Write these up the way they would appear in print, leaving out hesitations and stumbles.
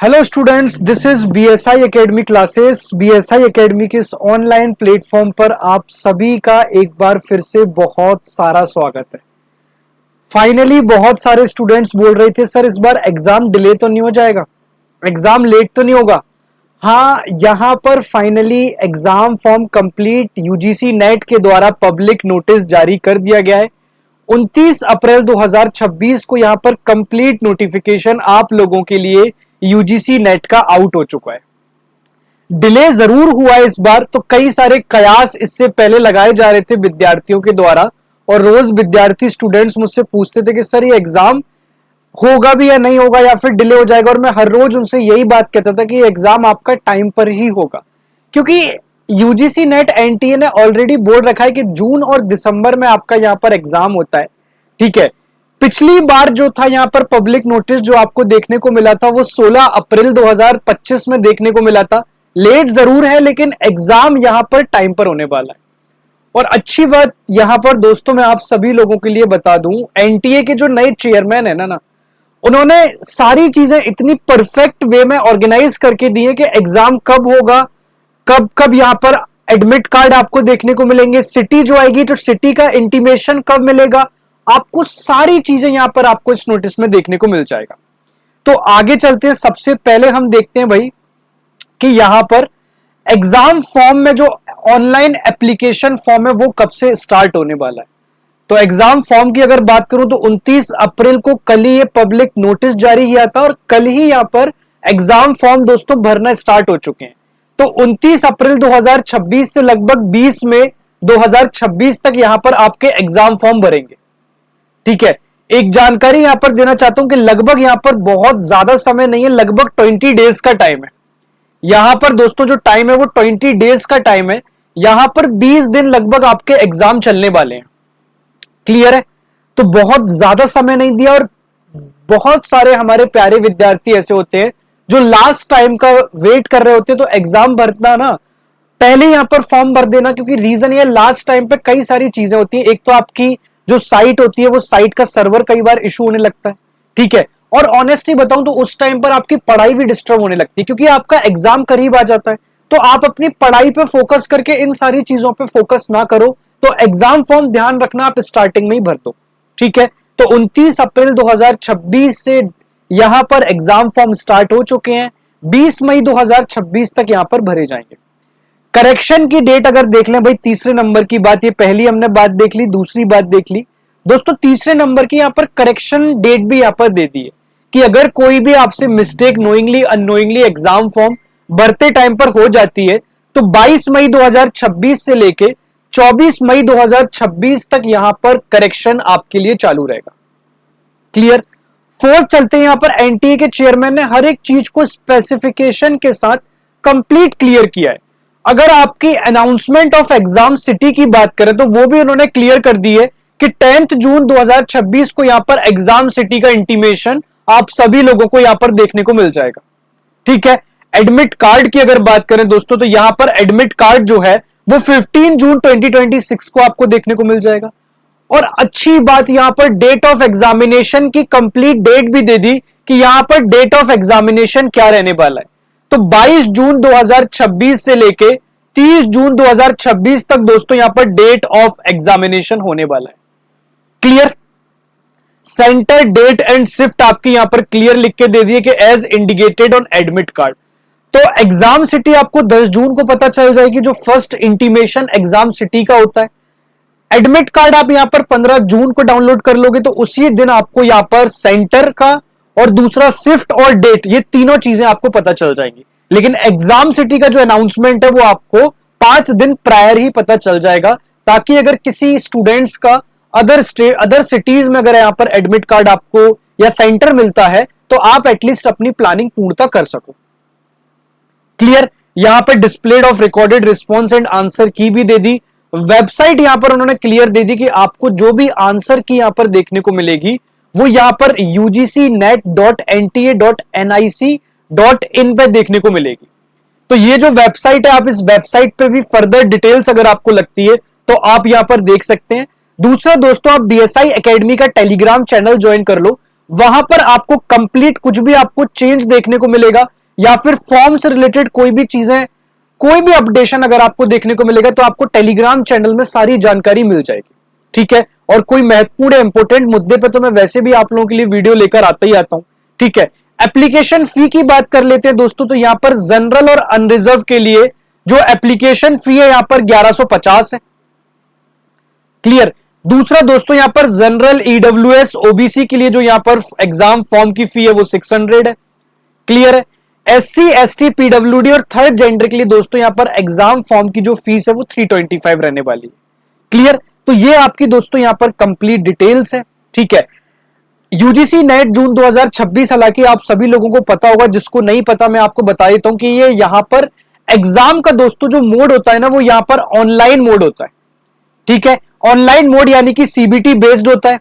Hello students, this is BSI academy classes. BSI academy के इस online platform पर आप सभी का एक बार फिर से बहुत सारा स्वागत है। फाइनली बहुत सारे स्टूडेंट्स बोल रहे थे सर इस बार एग्जाम डिले तो नहीं हो जाएगा, एग्जाम लेट तो नहीं होगा। हाँ, यहाँ पर finally exam form complete UGC net के द्वारा पब्लिक नोटिस जारी कर दिया गया है। 29 अप्रैल 2026 को यहाँ पर कंप्लीट नोटिफिकेशन आप लोगों के लिए यूजीसी नेट का आउट हो चुका है। डिले जरूर हुआ है इस बार, तो कई सारे कयास इससे पहले लगाए जा रहे थे विद्यार्थियों के द्वारा, और रोज विद्यार्थी स्टूडेंट्स मुझसे पूछते थे कि सर ये एग्जाम होगा भी या नहीं होगा या फिर डिले हो जाएगा, और मैं हर रोज उनसे यही बात कहता था कि एग्जाम आपका टाइम पर ही होगा, क्योंकि यूजीसी नेट एनटीए ने ऑलरेडी बोल रखा है कि जून और दिसंबर में आपका यहाँ पर एग्जाम होता है। ठीक है, पिछली बार जो था यहाँ पर पब्लिक नोटिस जो आपको देखने को मिला था वो 16 अप्रैल 2025 में देखने को मिला था। लेट जरूर है लेकिन एग्जाम यहाँ पर टाइम पर होने वाला है। और अच्छी बात यहाँ पर दोस्तों मैं आप सभी लोगों के लिए बता दूं, एनटीए के जो नए चेयरमैन है ना, उन्होंने सारी चीजें इतनी परफेक्ट वे में ऑर्गेनाइज करके दी है कि एग्जाम कब होगा, कब कब यहाँ पर एडमिट कार्ड आपको देखने को मिलेंगे, सिटी जो आएगी तो सिटी का इंटीमेशन कब मिलेगा, आपको सारी चीजें यहां पर आपको इस नोटिस में देखने को मिल जाएगा। तो आगे चलते हैं, सबसे पहले हम देखते हैं भाई कि यहां पर एग्जाम फॉर्म में जो ऑनलाइन एप्लीकेशन फॉर्म है वो कब से स्टार्ट होने वाला है। तो एग्जाम फॉर्म की अगर बात करूं तो 29 अप्रैल को कल ही ये पब्लिक नोटिस जारी किया था और कल ही यहां पर एग्जाम फॉर्म दोस्तों भरना स्टार्ट हो चुके हैं। तो 29 अप्रैल 2026 से लगभग 20 मई 2026 तक यहां पर आपके एग्जाम फॉर्म भरेंगे। ठीक है, एक जानकारी यहां पर देना चाहता हूं कि लगभग यहां पर बहुत ज्यादा समय नहीं है, लगभग 20 डेज का टाइम है। यहां पर दोस्तों जो टाइम है वो 20 डेज का टाइम है। यहां पर 20 दिन लगभग आपके एग्जाम चलने वाले हैं। क्लियर है? तो बहुत ज्यादा समय नहीं दिया, और बहुत सारे हमारे प्यारे विद्यार्थी ऐसे होते हैं जो लास्ट टाइम का वेट कर रहे होते हैं। तो एग्जाम भरना ना, पहले यहां पर फॉर्म भर देना, क्योंकि रीजन ये लास्ट टाइम पे कई सारी चीजें होती है। एक तो आपकी जो साइट होती है वो साइट का सर्वर कई बार इशू होने लगता है। ठीक है, और ऑनेस्टली बताऊं तो उस टाइम पर आपकी पढ़ाई भी डिस्टर्ब होने लगती है, क्योंकि आपका एग्जाम करीब आ जाता है। तो आप अपनी पढ़ाई पे फोकस करके इन सारी चीजों पे फोकस ना करो, तो एग्जाम फॉर्म ध्यान रखना आप स्टार्टिंग में ही भर दो। ठीक है, तो 29 अप्रैल 2026 से यहां पर एग्जाम फॉर्म स्टार्ट हो चुके हैं। 20 मई 2026 तक यहां पर भरे जाएंगे। करेक्शन की डेट अगर देख लें भाई, तीसरे नंबर की बात, ये पहली हमने बात देख ली, दूसरी बात देख ली दोस्तों, तीसरे नंबर की यहां पर करेक्शन डेट भी यहां पर दे दी है कि अगर कोई भी आपसे mistake knowingly unknowingly exam form भरते टाइम पर हो जाती है तो 22 मई 2026 से लेके 24 मई 2026 तक यहां पर करेक्शन आपके लिए चालू रहेगा। क्लियर? फोर्थ चलते हैं, यहां पर एनटीए के चेयरमैन ने हर एक चीज को स्पेसिफिकेशन के साथ कंप्लीट क्लियर किया है। अगर आपकी अनाउंसमेंट ऑफ एग्जाम सिटी की बात करें तो वो भी उन्होंने क्लियर कर दी है कि 10 जून 2026 को यहां पर एग्जाम सिटी का इंटीमेशन आप सभी लोगों को यहां पर देखने को मिल जाएगा। ठीक है, एडमिट कार्ड की अगर बात करें दोस्तों तो यहां पर एडमिट कार्ड जो है वो 15 जून 2026 को आपको देखने को मिल जाएगा। और अच्छी बात यहां पर डेट ऑफ एग्जामिनेशन की कंप्लीट डेट भी दे दी कि यहां पर डेट ऑफ एग्जामिनेशन क्या रहने वाला है। तो 22 जून 2026 से लेके 30 जून 2026 तक दोस्तों यहां पर डेट ऑफ एग्जामिनेशन होने वाला है। Clear? Centre date and shift आपकी यहां पर क्लियर लिख के दे दिए कि as indicated on admit card. तो एग्जाम सिटी आपको 10 जून को पता चल जाएगी, जो फर्स्ट इंटीमेशन एग्जाम सिटी का होता है। एडमिट कार्ड आप यहां पर 15 जून को डाउनलोड कर लोगे तो उसी दिन आपको यहां पर सेंटर का और दूसरा शिफ्ट और डेट, ये तीनों चीजें आपको पता चल जाएंगी। लेकिन एग्जाम सिटी का जो अनाउंसमेंट है वो आपको 5 दिन प्रायर ही पता चल जाएगा, ताकि अगर किसी स्टूडेंट्स का अदर सिटीज में अगर यहां पर एडमिट कार्ड आपको या सेंटर मिलता है तो आप एटलीस्ट अपनी प्लानिंग पूर्णता कर सको। क्लियर? यहां पर displayed of recorded response and answer की भी दे दी। वेबसाइट यहां पर उन्होंने क्लियर दे दी कि आपको जो भी आंसर की यहां पर देखने को मिलेगी वो यहां पर ugcnet.nta.nic.in पे देखने को मिलेगी। तो ये जो वेबसाइट है, आप इस वेबसाइट पे भी फर्दर डिटेल्स अगर आपको लगती है तो आप यहां पर देख सकते हैं। दूसरा दोस्तों, आप बीएसआई एकेडमी का टेलीग्राम चैनल ज्वाइन कर लो, वहां पर आपको कंप्लीट कुछ भी आपको चेंज देखने को मिलेगा, या फिर फॉर्म से रिलेटेड कोई भी चीजें, कोई भी अपडेशन अगर आपको देखने को मिलेगा तो आपको टेलीग्राम चैनल में सारी जानकारी मिल जाएगी। ठीक है, और कोई महत्वपूर्ण इंपोर्टेंट मुद्दे पे तो मैं वैसे भी आप लोगों के लिए वीडियो लेकर आता ही आता हूं। ठीक है, एप्लीकेशन फी की बात कर लेते हैं दोस्तों, तो यहां पर जनरल और अनरिजर्व के लिए जो एप्लीकेशन फी है यहां पर 1150 है। क्लियर। दूसरा दोस्तों यहां पर जनरल, ईडब्ल्यूएस, ओबीसी के लिए जो यहां पर एग्जाम फॉर्म की फी है वो 600 है। क्लियर है। एससी, एसटी, पीडब्ल्यूडी और थर्ड जेंडर के लिए दोस्तों यहां पर एग्जाम फॉर्म की जो फीस है वो 325 रहने वाली है। क्लियर। तो ये आपकी दोस्तों यहां पर कंप्लीट डिटेल्स है। ठीक है, यूजीसी नेट जून 2026, हालांकि आप सभी लोगों को पता होगा, जिसको नहीं पता मैं आपको बता देता हूं कि ये यहां पर एग्जाम का दोस्तों जो मोड होता है ना, वो यहां पर ऑनलाइन मोड होता है। ठीक है, ऑनलाइन मोड यानी कि सीबीटी बेस्ड होता है,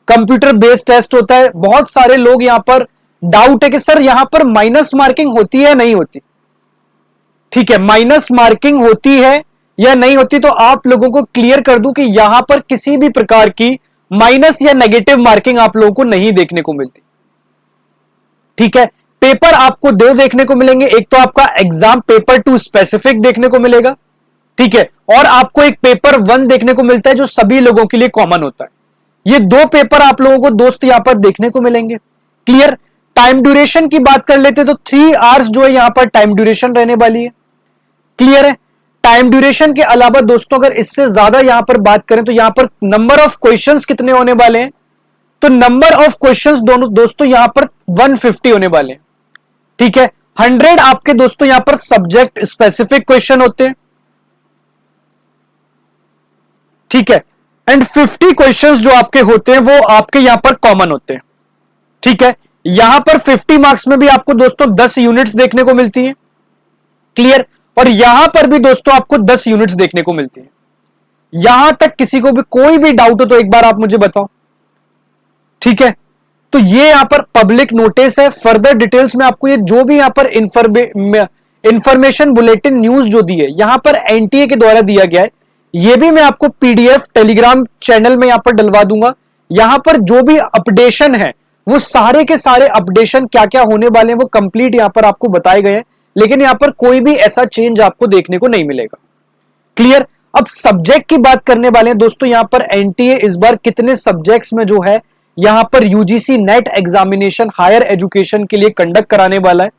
कंप्यूटर बेस्ड टेस्ट होता है। बहुत सारे लोग यहां पर डाउट है कि सर यहां पर माइनस मार्किंग होती है नहीं होती। ठीक है, माइनस मार्किंग होती है या नहीं होती, तो आप लोगों को क्लियर कर दूं कि यहां पर किसी भी प्रकार की माइनस या नेगेटिव मार्किंग आप लोगों को नहीं देखने को मिलती। ठीक है, पेपर आपको दो देखने को मिलेंगे, एक तो आपका एग्जाम पेपर 2 स्पेसिफिक देखने को मिलेगा। ठीक है, और आपको एक पेपर 1 देखने को मिलता है जो सभी लोगों के लिए कॉमन होता है। ये दो पेपर आप लोगों को दोस्त यहां पर देखने को मिलेंगे। क्लियर। टाइम ड्यूरेशन की बात कर लेते तो 3 आवर्स जो है यहां पर टाइम ड्यूरेशन रहने वाली है। क्लियर है। टाइम ड्यूरेशन के अलावा दोस्तों अगर इससे ज्यादा यहां पर बात करें तो यहां पर नंबर ऑफ क्वेश्चंस कितने होने वाले हैं, तो नंबर ऑफ क्वेश्चंस दोनों दोस्तों यहां पर 150 होने वाले हैं। ठीक है, 100 आपके दोस्तों यहां पर सब्जेक्ट स्पेसिफिक क्वेश्चन होते हैं। ठीक है, एंड 50 क्वेश्चंस जो आपके होते हैं वो आपके यहां पर कॉमन होते हैं। ठीक है, यहां पर 50 मार्क्स में भी आपको दोस्तों 10 यूनिट्स देखने को मिलती हैं। क्लियर। और यहां पर भी दोस्तों आपको 10 यूनिट्स देखने को मिलती हैं। यहां तक किसी को भी कोई भी डाउट हो तो एक बार आप मुझे बताओ। ठीक है, तो ये यहां पर पब्लिक नोटिस है। फर्दर डिटेल्स में आपको ये जो भी यहां पर इंफॉर्मेशन बुलेटिन न्यूज जो दी है यहां पर एनटीए के द्वारा दिया गया है, ये भी मैं आपको पीडीएफ टेलीग्राम चैनल में यहां पर डलवा दूंगा। यहां पर जो भी अपडेशन है वो सारे के सारे अपडेशन क्या क्या होने वाले हैं वो कंप्लीट यहां पर आपको बताए गए हैं, लेकिन यहां पर कोई भी ऐसा चेंज आपको देखने को नहीं मिलेगा। क्लियर। अब सब्जेक्ट की बात करने वाले हैं दोस्तों, यहां पर एनटीए इस बार कितने सब्जेक्ट्स में जो है यहां पर UGC NET examination higher education के लिए कंडक्ट कराने वाला है।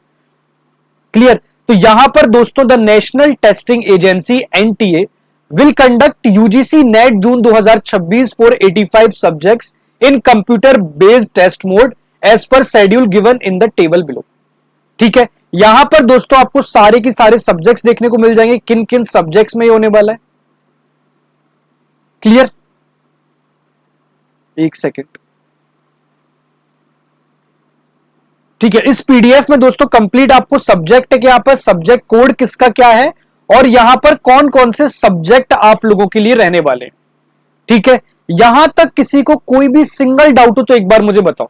क्लियर। तो यहां पर दोस्तों the national testing agency NTA will conduct UGC NET June 2026 for 85 subjects in computer based test mode as per schedule given in the table below। ठीक है, यहां पर दोस्तों आपको सारे की सारे सब्जेक्ट्स देखने को मिल जाएंगे, किन किन सब्जेक्ट्स में ये होने वाला है। क्लियर। एक सेकेंड। ठीक है, इस पीडीएफ में दोस्तों कंप्लीट आपको सब्जेक्ट है कि यहां पर सब्जेक्ट कोड किसका क्या है और यहां पर कौन कौन से सब्जेक्ट आप लोगों के लिए रहने वाले हैं। ठीक है, यहां तक किसी को कोई भी सिंगल डाउट हो तो एक बार मुझे बताओ।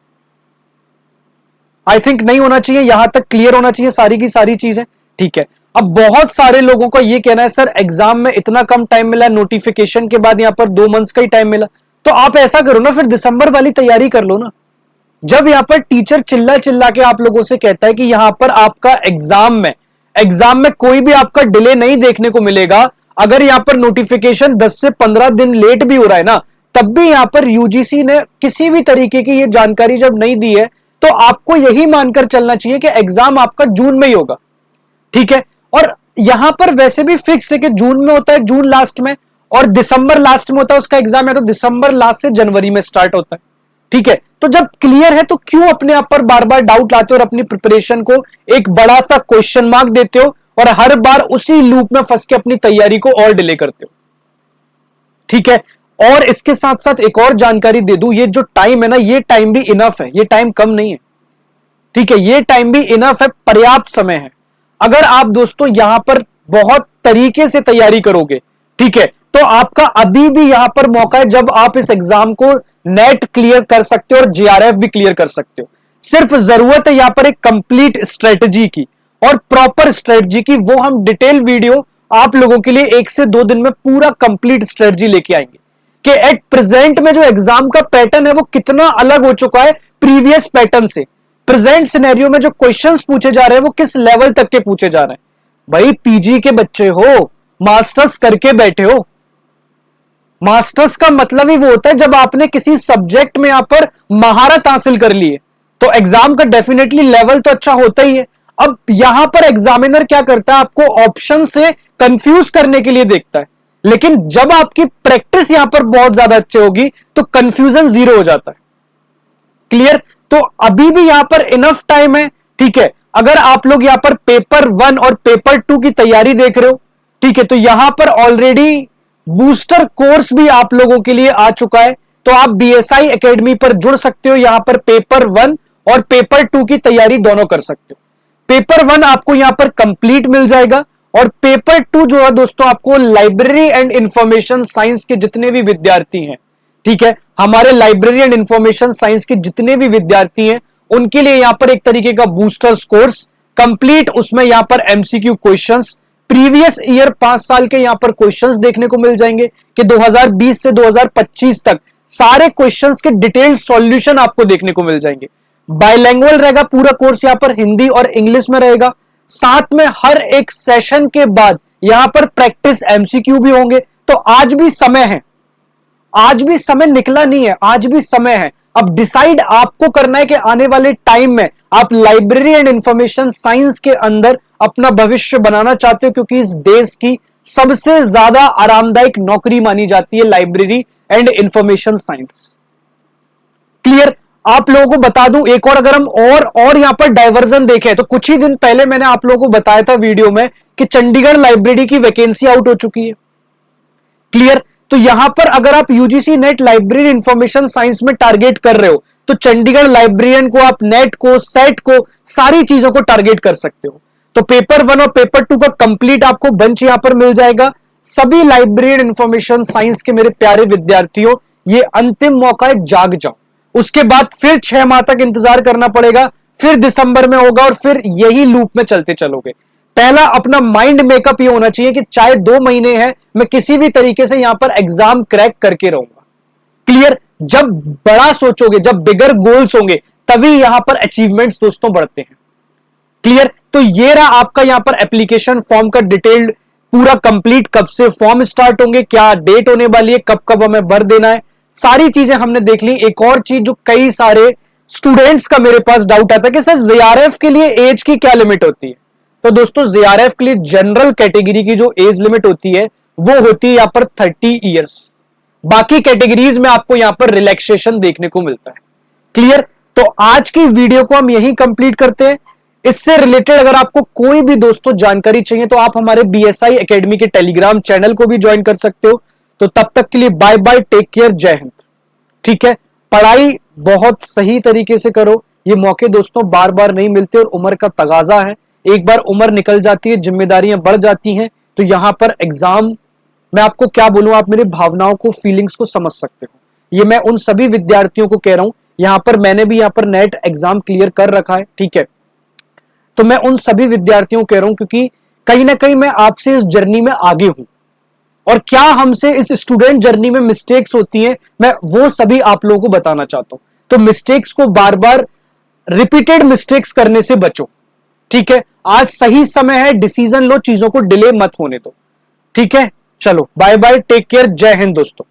आई थिंक नहीं होना चाहिए, यहां तक क्लियर होना चाहिए सारी की सारी चीजें। ठीक है, अब बहुत सारे लोगों का ये कहना है सर एग्जाम में इतना कम टाइम मिला, नोटिफिकेशन के बाद यहां पर 2 मंथ्स का ही टाइम मिला, तो आप ऐसा करो ना, फिर दिसंबर वाली तैयारी कर लो ना। जब यहां पर टीचर चिल्ला चिल्ला के आप लोगों से कहता है कि यहां पर आपका एग्जाम में कोई भी आपका डिले नहीं देखने को मिलेगा, अगर यहां पर नोटिफिकेशन 10 से 15 दिन लेट भी हो रहा है ना, तब भी यहां पर यूजीसी ने किसी भी तरीके की ये जानकारी जब नहीं दी है तो आपको यही मानकर चलना चाहिए कि एग्जाम आपका जून में ही होगा। ठीक है, और यहां पर वैसे भी फिक्स है कि जून में होता है, जून लास्ट में, और दिसंबर लास्ट में होता है उसका एग्जाम, है तो दिसंबर लास्ट से जनवरी में स्टार्ट होता है। ठीक है, तो जब क्लियर है तो क्यों अपने आप पर बार बार डाउट लाते हो और अपनी प्रिपरेशन को एक बड़ा सा क्वेश्चन मार्क देते हो और हर बार उसी लूप में फंस के अपनी तैयारी को और डिले करते हो। ठीक है, और इसके साथ साथ एक और जानकारी दे दूं, ये जो टाइम है ना, ये टाइम भी इनफ है, ये टाइम कम नहीं है। ठीक है, ये टाइम भी इनफ है, पर्याप्त समय है। अगर आप दोस्तों यहां पर बहुत तरीके से तैयारी करोगे, ठीक है, तो आपका अभी भी यहां पर मौका है जब आप इस एग्जाम को नेट क्लियर कर सकते हो और जेआरएफ भी क्लियर कर सकते हो। सिर्फ जरूरत है यहां पर एक कंप्लीट स्ट्रेटजी की और प्रॉपर स्ट्रेटजी की, वो हम डिटेल वीडियो आप लोगों के लिए 1 से 2 दिन में पूरा कंप्लीट स्ट्रेटजी लेके आएंगे कि एट प्रेजेंट में जो एग्जाम का पैटर्न है वो कितना अलग हो चुका है प्रीवियस पैटर्न से। प्रेजेंट सिनेरियो में जो क्वेश्चंस पूछे जा रहे हैं वो किस लेवल तक के पूछे जा रहे हैं। भाई पीजी के बच्चे हो, मास्टर्स करके बैठे हो। मास्टर्स का मतलब ही वो होता है जब आपने किसी सब्जेक्ट में यहां पर महारत हासिल कर ली है, तो एग्जाम का डेफिनेटली लेवल तो अच्छा होता ही है। अब यहां पर एग्जामिनर क्या करता है, आपको ऑप्शन से कंफ्यूज करने के लिए देखता है, लेकिन जब आपकी प्रैक्टिस यहां पर बहुत ज्यादा अच्छी होगी तो कंफ्यूजन जीरो हो जाता है। क्लियर? तो अभी भी यहां पर इनफ टाइम है, ठीक है। अगर आप लोग यहां पर पेपर 1 और पेपर 2 की तैयारी देख रहे हो, ठीक है, तो यहां पर ऑलरेडी बूस्टर कोर्स भी आप लोगों के लिए आ चुका है, तो आप बीएसआई एकेडमी पर जुड़ सकते हो। यहां पर पेपर 1 और पेपर 2 की तैयारी दोनों कर सकते हो। पेपर 1 आपको यहां पर कंप्लीट मिल जाएगा और पेपर 2 जो है दोस्तों आपको लाइब्रेरी एंड इंफॉर्मेशन साइंस के जितने भी विद्यार्थी हैं, ठीक है, हमारे लाइब्रेरी एंड इंफॉर्मेशन साइंस के जितने भी विद्यार्थी हैं उनके लिए यहां पर एक तरीके का बूस्टर्स कोर्स कंप्लीट। उसमें यहां पर एमसीक्यू क्वेश्चंस प्रीवियस ईयर 5 साल के यहां पर क्वेश्चंस देखने को मिल जाएंगे कि 2020 से 2025 तक सारे क्वेश्चंस के डिटेल्ड सॉल्यूशन आपको देखने को मिल जाएंगे। बाइलैंग्वेज रहेगा पूरा कोर्स, यहां पर हिंदी और इंग्लिश में रहेगा। साथ में हर एक सेशन के बाद यहां पर प्रैक्टिस एमसीक्यू भी होंगे। तो आज भी समय है, आज भी समय निकला नहीं है, आज भी समय है। अब डिसाइड आपको करना है कि आने वाले टाइम में आप लाइब्रेरी एंड इंफॉर्मेशन साइंस के अंदर अपना भविष्य बनाना चाहते हो, क्योंकि इस देश की सबसे ज्यादा आरामदायक नौकरी मानी जाती है library and information science. Clear? आप लोगों को बता दूं एक और, अगर हम और यहां पर डाइवर्जन देखें तो कुछ ही दिन पहले मैंने आप लोगों को बताया था वीडियो में कि चंडीगढ़ लाइब्रेरी की वैकेंसी आउट हो चुकी है। क्लियर? तो यहां पर अगर आप UGC net library information science में टारगेट कर रहे हो तो चंडीगढ़ लाइब्रेरियन को आप नेट को, सेट को, सारी चीजों को टारगेट कर सकते हो। तो पेपर 1 और पेपर 2 का कंप्लीट आपको बंच यहां पर मिल जाएगा। सभी लाइब्रेरी इंफॉर्मेशन साइंस के मेरे प्यारे विद्यार्थियों, ये अंतिम मौका है, जाग जाओ। उसके बाद फिर 6 माह तक इंतजार करना पड़ेगा, फिर दिसंबर में होगा और फिर यही लूप में चलते चलोगे। पहला अपना माइंड मेकअप ये होना चाहिए कि चाहे 2 महीने हैं, मैं किसी भी तरीके से यहां पर एग्जाम क्रैक करके रहूंगा। क्लियर? जब बड़ा सोचोगे, जब बिगर गोल्स होंगे, तभी यहां पर अचीवमेंट्स दोस्तों बढ़ते हैं। क्लियर? तो ये रहा आपका यहां पर एप्लीकेशन फॉर्म का डिटेल्ड पूरा कंप्लीट, कब से फॉर्म स्टार्ट होंगे, क्या डेट होने वाली है, कब कब हमें भर देना है, सारी चीजें हमने देख ली। एक और चीज जो कई सारे स्टूडेंट्स का मेरे पास डाउट आता है कि सर जेआरएफ के लिए एज की क्या लिमिट होती है। तो दोस्तों जेआरएफ के लिए जनरल कैटेगरी की जो एज लिमिट होती है वो होती है यहां पर 30 इयर्स। बाकी कैटेगरीज में आपको यहां पर रिलैक्सेशन देखने को मिलता है। क्लियर? तो आज की वीडियो को हम यहीं कंप्लीट करते हैं। इससे रिलेटेड अगर आपको कोई भी दोस्तों जानकारी चाहिए तो आप हमारे बीएसआई एकेडमी के टेलीग्राम चैनल को भी ज्वाइन कर सकते हो। तो तब तक के लिए बाय बाय, टेक केयर, जय हिंद। ठीक है, पढ़ाई बहुत सही तरीके से करो, ये मौके दोस्तों बार बार नहीं मिलते और उम्र का तगाजा है। एक बार उम्र निकल जाती है, जिम्मेदारियां बढ़ जाती हैं, तो यहां पर एग्जाम, मैं आपको क्या बोलूं, आप मेरी भावनाओं को, फीलिंग्स को समझ सकते हो। ये मैं उन सभी विद्यार्थियों को कह रहा हूं, यहां पर मैंने भी यहां पर नेट एग्जाम क्लियर कर रखा है, ठीक है। तो मैं उन सभी विद्यार्थियों को कह रहा हूं क्योंकि कहीं ना कहीं मैं आपसे इस जर्नी में आगे हूं, और क्या हमसे इस स्टूडेंट जर्नी में मिस्टेक्स होती हैं, मैं वो सभी आप लोगों को बताना चाहता हूं। तो मिस्टेक्स को बार बार, रिपीटेड मिस्टेक्स करने से बचो, ठीक है। आज सही समय है, डिसीजन लो, चीजों को डिले मत होने दो, ठीक है। चलो बाय बाय, टेक केयर, जय हिंद दोस्तों।